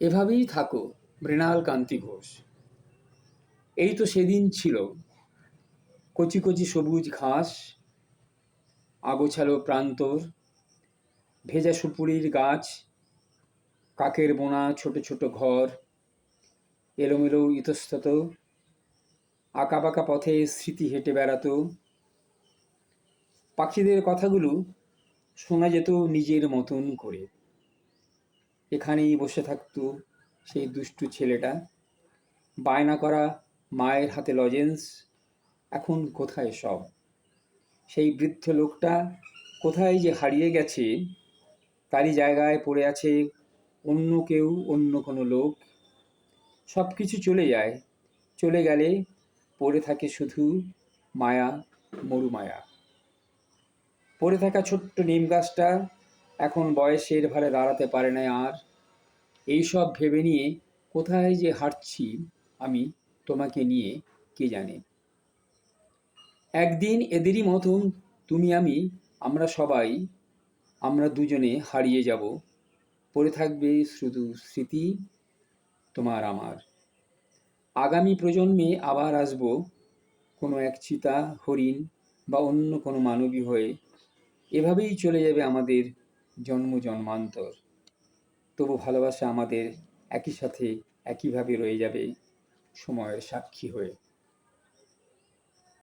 এভাবেই থাকো মৃণাল কান্তি ঘোষ। এই তো সেদিন ছিল, কচি কচি সবুজ ঘাস, আগোছালো প্রান্তর, ভেজা সুপুরির গাছ, কাকের বোনা ছোট ছোট ঘর, এলোমেলো ইতস্তত, আঁকাবাঁকা পথে স্মৃতি হেঁটে বেড়াতো। পাখিদের কথাগুলো শোনা যেত নিজের মতন করে। এখানেই বসে থাকতো সেই দুষ্টু ছেলেটা, বায়না করা মায়ের হাতে লজেন্স। এখন কোথায় সব? সেই বৃদ্ধ লোকটা কোথায় যে হারিয়ে গেছে, তারই জায়গায় পড়ে আছে অন্য কেউ, অন্য কোনো লোক। সব কিছু চলে যায়, চলে গেলে পড়ে থাকে শুধু মায়া, মরুমায়া। পড়ে থাকা ছোট্ট নিম গাছটা এখন বয়সের ভারে দাঁড়াতে পারে না আর। এইসব ভেবে নিয়ে কোথায় যে হাঁটছি আমি, তোমাকে নিয়ে কে জানে। একদিন এদেরই মতন তুমি আমি, আমরা সবাই, আমরা দুজনে হারিয়ে যাব। পড়ে থাকবে শুধু স্মৃতি তোমার আমার। আগামী প্রজন্মে আবার আসব কোনো এক চিতা, হরিণ বা অন্য কোনো মানবী হয়ে। এভাবেই চলে যাবে আমাদের জন্ম জন্মান্তর। তবু ভালোবাসা আমাদের একই সাথে একইভাবে রয়ে যাবে সময়ের সাক্ষী হয়ে।